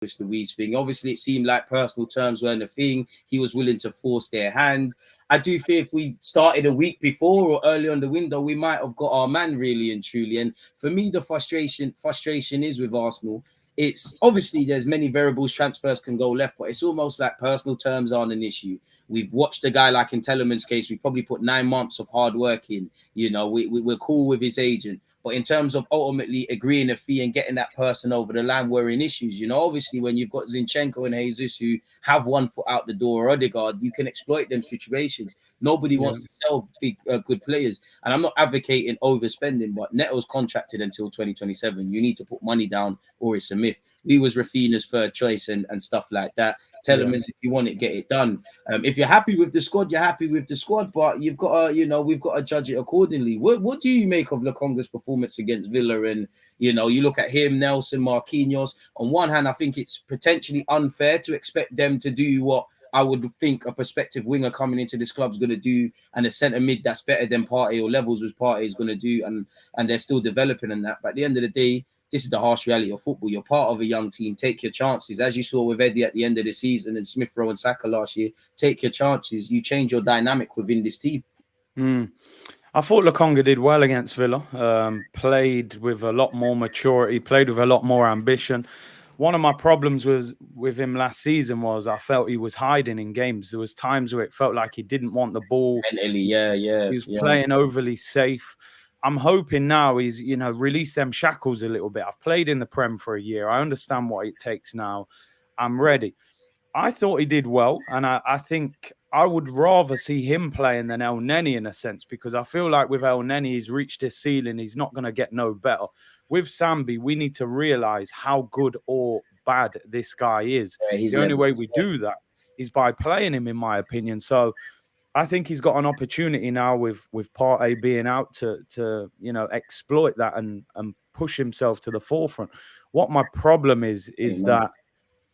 Douglas Luiz thing. Obviously, it seemed like personal terms weren't a thing. He was willing to force their hand. I do fear if we started a week before or early on the window, we might have got our man really and truly. And for me, the frustration is with Arsenal. It's obviously there's many variables. Transfers can go left, but it's almost like personal terms aren't an issue. We've watched a guy like in Tellerman's case. We've probably put 9 months of hard work in. You know, we're cool with his agent. But in terms of ultimately agreeing a fee and getting that person over the line, we're in issues. You know, obviously, when you've got Zinchenko and Jesus who have 1 foot out the door, or Odegaard, you can exploit them situations. Nobody wants to sell big, good players. And I'm not advocating overspending, but Neto's contracted until 2027. You need to put money down or it's a myth. We was Rafinha's third choice and stuff like that. Tell them if you want it, get it done. If you're happy with the squad, you're happy with the squad, but you've got to, you know, we've got to judge it accordingly. What do you make of Lokonga's performance against Villa? And, you know, you look at him, Nelson, Marquinhos. On one hand, I think it's potentially unfair to expect them to do what I would think a prospective winger coming into this club is going to do, and a centre mid that's better than Partey or levels with Partey is going to do, and they're still developing in that. But at the end of the day, this is the harsh reality of football. You're part of a young team. Take your chances. As you saw with Eddie at the end of the season and Smith Rowe and Saka last year, take your chances. You change your dynamic within this team. I thought Lokonga did well against Villa. Played with a lot more maturity, played with a lot more ambition. One of my problems with him last season was I felt he was hiding in games. There was times where it felt like he didn't want the ball. Mentally, he was playing overly safe. I'm hoping now he's, you know, released them shackles a little bit. I've played in the Prem for a year. I understand what it takes now. I'm ready. I thought he did well, and I think I would rather see him playing than El Neni in a sense, because I feel like with El Neni, he's reached his ceiling. He's not going to get no better. With Sambi, we need to realize how good or bad this guy is. The only way we do that is by playing him, in my opinion. So I think he's got an opportunity now with Partey being out to you know, exploit that and push himself to the forefront. What my problem is that,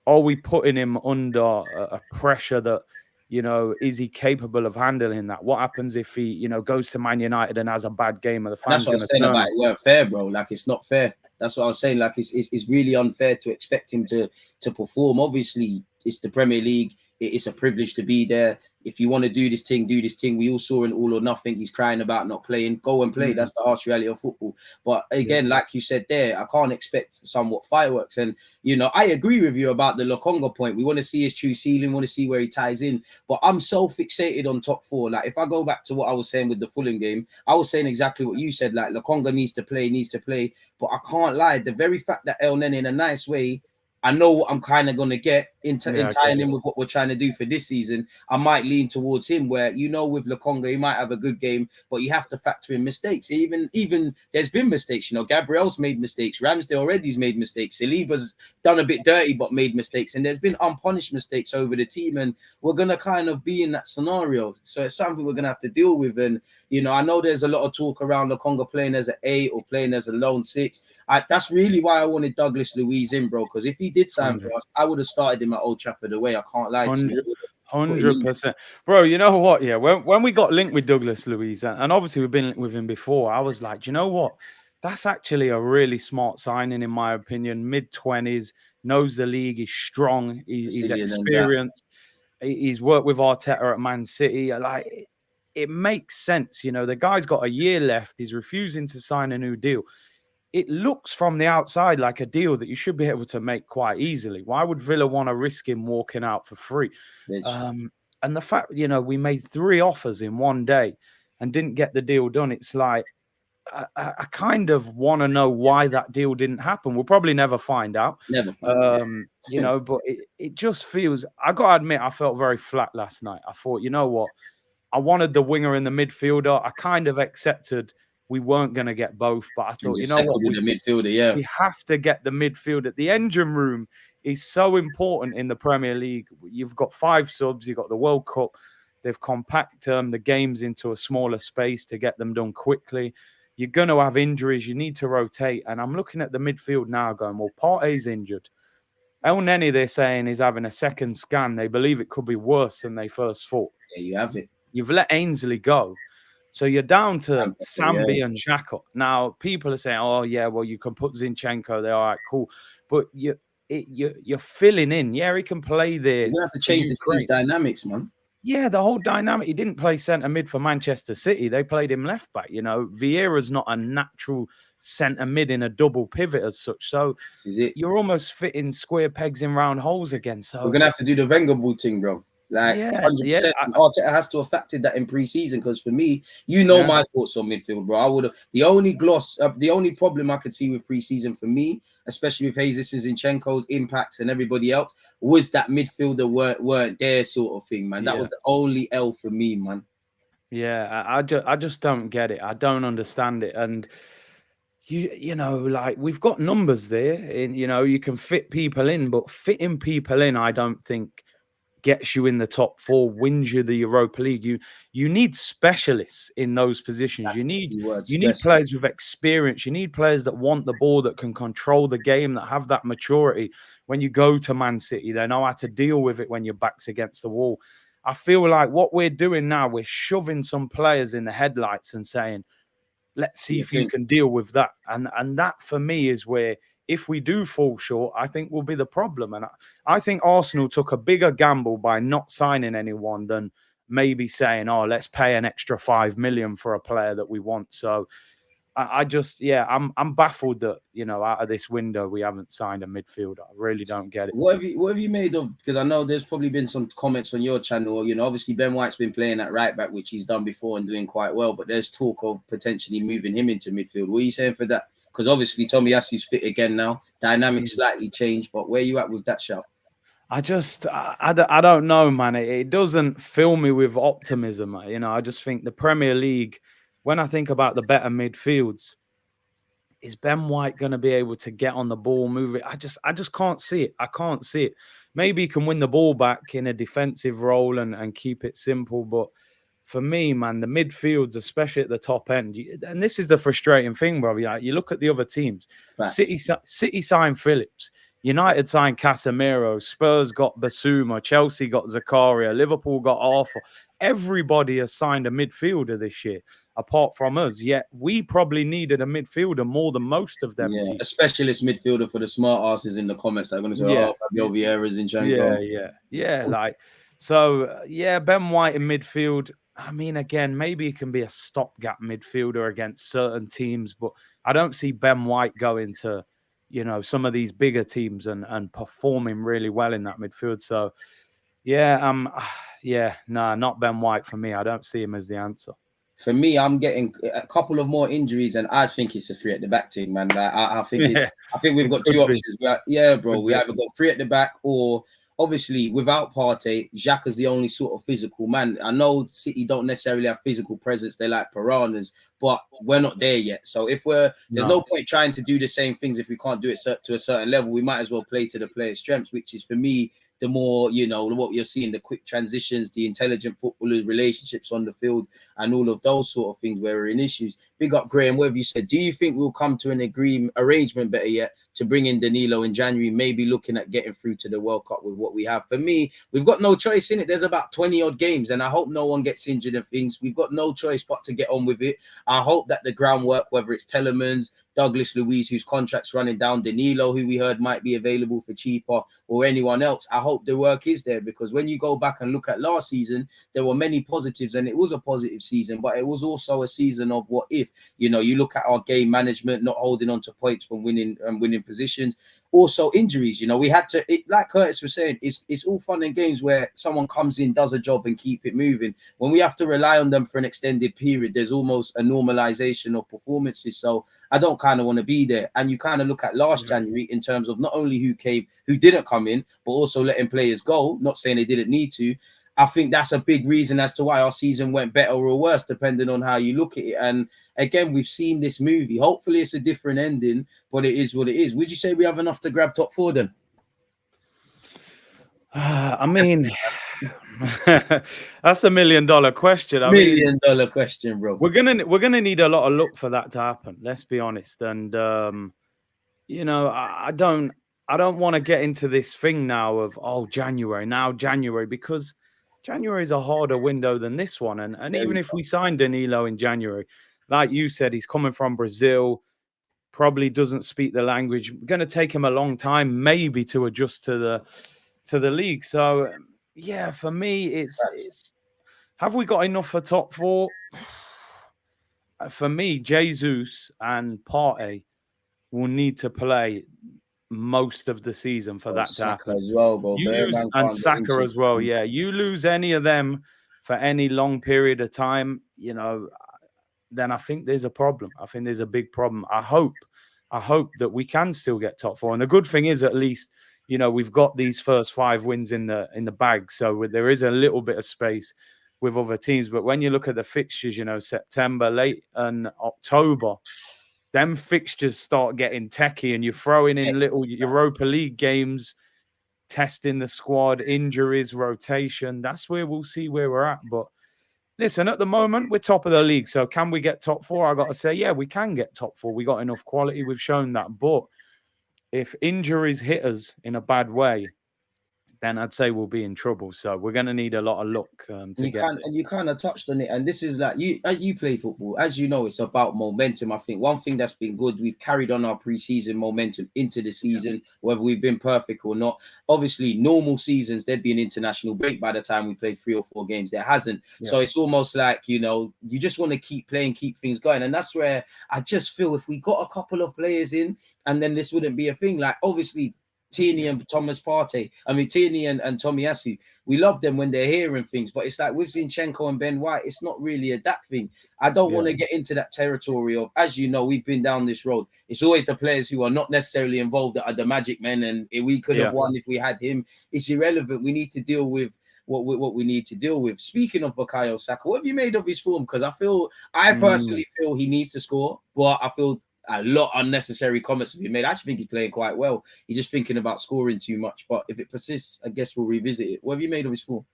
are we putting him under a pressure that, you know, is he capable of handling that? What happens if he, you know, goes to Man United and has a bad game? And the fans that's what I was saying about it weren't fair, bro. Like, it's not fair. That's what I was saying. Like, it's really unfair to expect him to perform. Obviously, it's the Premier League. It's a privilege to be there. If you want to do this thing, do this thing. We all saw in All or Nothing, he's crying about not playing. Go and play. That's the harsh reality of football. But again, like you said there, I can't expect somewhat fireworks. And, you know, I agree with you about the Lokonga point. We want to see his true ceiling, want to see where he ties in. But I'm so fixated on top four. Like, if I go back to what I was saying with the Fulham game, I was saying exactly what you said. Like, Lokonga needs to play. But I can't lie. The very fact that El Nene, in a nice way, I know what I'm kind of going to get in tying in with what we're trying to do for this season. I might lean towards him where, you know, with Lokonga, he might have a good game, but you have to factor in mistakes. Even there's been mistakes. You know, Gabriel's made mistakes. Ramsdale already's made mistakes. Saliba's done a bit dirty, but made mistakes. And there's been unpunished mistakes over the team. And we're going to kind of be in that scenario. So it's something we're going to have to deal with. And, you know, I know there's a lot of talk around Lokonga playing as an 8 or playing as a lone 6. That's really why I wanted Douglas Luiz in, bro, because if he did sign for us, I would have started him at Old Trafford away. I can't lie to you. 100%. Bro, you know what? Yeah, when we got linked with Douglas Luiz, and obviously we've been with him before, I was like, do you know what? That's actually a really smart signing, in my opinion. Mid-20s, knows the league, he's strong, he's experienced, he's worked with Arteta at Man City. Like, it makes sense. You know, the guy's got a year left. He's refusing to sign a new deal. It looks from the outside like a deal that you should be able to make quite easily. Why would Villa want to risk him walking out for free? And the fact, you know, we made 3 offers in one day and didn't get the deal done. It's like, I kind of want to know why that deal didn't happen. We'll probably never find out. You know, but it just feels, I got to admit, I felt very flat last night. I thought, you know what? I wanted the winger and the midfielder. I kind of accepted we weren't going to get both, but I thought, you know what? The midfielder, we have to get the midfielder. The engine room is so important in the Premier League. You've got 5 subs. You've got the World Cup. They've compacted the games into a smaller space to get them done quickly. You're going to have injuries. You need to rotate. And I'm looking at the midfield now going, well, Partey's injured. El Neni, they're saying, is having a second scan. They believe it could be worse than they first thought. Yeah, you have it. You've let Ainsley go. So you're down to Sambi and Xhaka. Now, people are saying, oh, yeah, well, you can put Zinchenko there. All right, cool. But you're filling in. Yeah, he can play there. You're gonna have to For change the team's Ukraine. dynamics, man. Yeah, the whole dynamic. He didn't play centre mid for Manchester City. They played him left back. You know, Vieira's not a natural centre mid in a double pivot as such. So This is it. you're almost fitting square pegs in round holes again. We're So gonna have to do the Wenger ball thing, bro. Like yeah, 100%. Arteta has to have factored that in pre-season because for me, my thoughts on midfield, bro. I would have the only problem I could see with pre-season for me, especially with Jesus and Zinchenko's impacts and everybody else, was that midfielder weren't there sort of thing, man. That was the only L for me, man. Yeah, I just don't get it. I don't understand it. And you know, like we've got numbers there, and you know, you can fit people in, but fitting people in, I don't think gets you in the top four, wins you the Europa League. You need specialists in those positions. That's You the need key word, you need specialist. players with experience. You need players that want the ball, that can control the game, that have that maturity. When you go to Man City, they know how to deal with it when your back's against the wall. I feel like what we're doing now, we're shoving some players in the headlights and saying, let's see if you can deal with that. And that for me is where, if we do fall short, I think will be the problem. And I think Arsenal took a bigger gamble by not signing anyone than maybe saying, oh, let's pay an extra 5 million for a player that we want. So I just, I'm baffled that, you know, out of this window, we haven't signed a midfielder. I really don't get it. What have you made of? Because I know there's probably been some comments on your channel. You know, obviously Ben White's been playing at right back, which he's done before and doing quite well. But there's talk of potentially moving him into midfield. What are you saying for that? Because obviously Tomiyasu's fit again now. Dynamics slightly changed. But where are you at with that shout? I don't know, man. It doesn't fill me with optimism. You know, I just think the Premier League, when I think about the better midfields, is Ben White going to be able to get on the ball, move it? I just can't see it. I can't see it. Maybe he can win the ball back in a defensive role and keep it simple. But for me, man, the midfields, especially at the top end, and this is the frustrating thing, bro. You look at the other teams. City signed Phillips. United signed Casemiro. Spurs got Basuma. Chelsea got Zakaria. Liverpool got Arthur. Everybody has signed a midfielder this year, apart from us. Yet we probably needed a midfielder more than most of them. Yeah, a specialist midfielder for the smart asses in the comments. They're going to say, Yeah. "Oh, Fabio Vieira's in Zinchenko." Yeah. Like, so Ben White in midfield. I mean, again, maybe he can be a stopgap midfielder against certain teams, but I don't see Ben White going to, you know, some of these bigger teams and performing really well in that midfield. So, not Ben White for me. I don't see him as the answer. For me, I'm getting a couple of more injuries, and I think it's a three at the back team, man. Like, I think we've got two options. We either got three at the back, or obviously without Partey, Xhaka's the only sort of physical man. I know City don't necessarily have physical presence; they're like piranhas, but we're not there yet. So there's no point trying to do the same things if we can't do it to a certain level. We might as well play to the player's strengths, which is for me the more, you know, what you're seeing, the quick transitions, the intelligent footballers, relationships on the field, and all of those sort of things where we're in issues. Big up, Graham. What have you said? Do you think we'll come to an arrangement, better yet, to bring in Danilo in January, maybe looking at getting through to the World Cup with what we have? For me, we've got no choice in it. There's about 20 odd games, and I hope no one gets injured and things. We've got no choice but to get on with it. I hope that the groundwork, whether it's Telemans, Douglas Luiz, whose contract's running down, Danilo, who we heard might be available for cheaper, or anyone else, I hope the work is there, because when you go back and look at last season, there were many positives, and it was a positive season, but it was also a season of what if. You know, you look at our game management, not holding on to points from winning positions. Also injuries, you know, we had to, like Curtis was saying, it's all fun and games where someone comes in, does a job and keep it moving. When we have to rely on them for an extended period, there's almost a normalization of performances. So I don't kind of want to be there. And you kind of look at last January in terms of not only who didn't come in, but also letting players go, not saying they didn't need to. I think that's a big reason as to why our season went better or worse, depending on how you look at it. And again, we've seen this movie. Hopefully it's a different ending, but it is what it is. Would you say we have enough to grab top four then? I mean, that's $1 million question. $1 million question, bro. We're gonna need a lot of luck for that to happen. Let's be honest. And you know, I don't want to get into this thing now of January, because January is a harder window than this one. And even if we sign Danilo in January, like you said, he's coming from Brazil. probably doesn't speak the language. Going to take him a long time, maybe, to adjust to the league. So yeah, for me, it's have we got enough for top four? For me, Jesus and Partey will need to play most of the season for that to Saka happen. as well, bro. You lose, and Saka as well. Yeah, you lose any of them for any long period of time, then I think there's a problem. I think there's a big problem. I hope that we can still get top four. And the good thing is, at least, we've got these first 5 wins in the bag, so there is a little bit of space with other teams. But when you look at the fixtures, September, late and October, them fixtures start getting techie, and you're throwing in little Europa League games, testing the squad, injuries, rotation. That's where we'll see where we're at. But listen, at the moment, we're top of the league. So can we get top 4? I got to say, yeah, we can get top 4. We got enough quality. We've shown that. But if injuries hit us in a bad way, then I'd say we'll be in trouble. So we're going to need a lot of luck to get there. And you kind of touched on it. And this is like, you play football. As you know, it's about momentum. I think one thing that's been good, we've carried on our pre-season momentum into the season, whether we've been perfect or not. Obviously, normal seasons, there'd be an international break by the time we play 3 or 4 games. There hasn't. Yeah. So it's almost like, you just want to keep playing, keep things going. And that's where I just feel if we got a couple of players in, and then this wouldn't be a thing. Like, obviously, Tierney and Tierney and Tomiyasu, we love them when they're here and things, but it's like with Zinchenko and Ben White, it's not really that thing. I don't want to get into that territory of, as you know, we've been down this road. It's always the players who are not necessarily involved that are the magic men, and we could have won if we had him. It's irrelevant. We need to deal with what we need to deal with. Speaking of Bukayo Saka, what have you made of his form? Because I personally feel he needs to score, but I feel a lot of unnecessary comments have been made. I actually think he's playing quite well. He's just thinking about scoring too much. But if it persists, I guess we'll revisit it. What have you made of his form?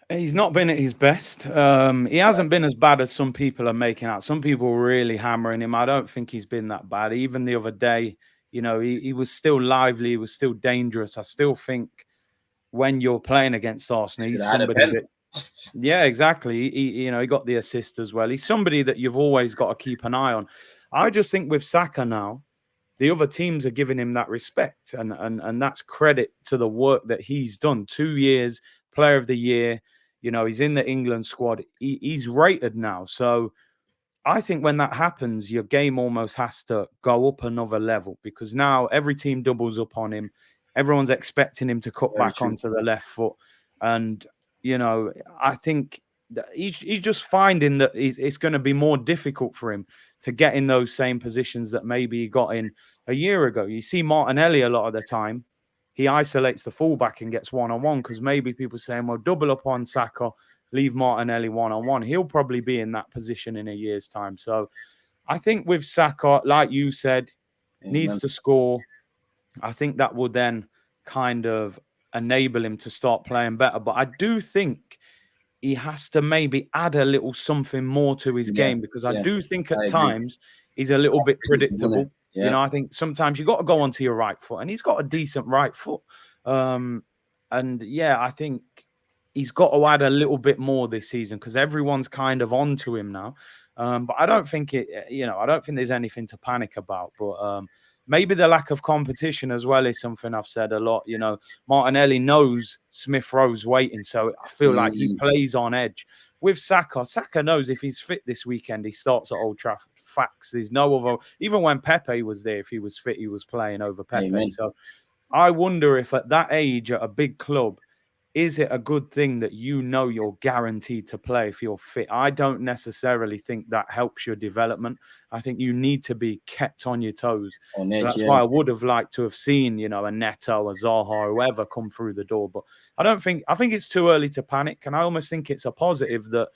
He's not been at his best. He hasn't been as bad as some people are making out. Some people are really hammering him. I don't think he's been that bad. Even the other day, he was still lively. He was still dangerous. I still think when you're playing against Arsenal, he's somebody that... Yeah, exactly. He got the assist as well. He's somebody that you've always got to keep an eye on. I just think with Saka now, the other teams are giving him that respect, and that's credit to the work that he's done. 2 years, Player of the Year. He's in the England squad. He's rated now. So I think when that happens, your game almost has to go up another level, because now every team doubles up on him. Everyone's expecting him to cut back onto the left foot, and I think that he's just finding that it's going to be more difficult for him to get in those same positions that maybe he got in a year ago. You see Martinelli a lot of the time, he isolates the fullback and gets one-on-one, because maybe people saying, well, double up on Saka, leave Martinelli one-on-one. He'll probably be in that position in a year's time. So I think with Saka, like you said, needs to score. I think that will then kind of enable him to start playing better. But I do think he has to maybe add a little something more to his game, because I do think at times he's a little bit predictable. I think sometimes you got to go onto your right foot, and he's got a decent right foot. I think he's got to add a little bit more this season, because everyone's kind of onto him now. But I don't think I don't think there's anything to panic about. But maybe the lack of competition as well is something I've said a lot. Martinelli knows Smith Rowe's waiting, so I feel like he plays on edge. With Saka, Saka knows if he's fit this weekend, he starts at Old Trafford. Facts. There's no other. Even when Pepe was there, if he was fit, he was playing over Pepe. Amen. So I wonder if at that age, at a big club, is it a good thing that you're guaranteed to play if you're fit? I don't necessarily think that helps your development. I think you need to be kept on your toes. So that's why I would have liked to have seen, a Neto, a Zaha, whoever come through the door. But I think it's too early to panic. And I almost think it's a positive that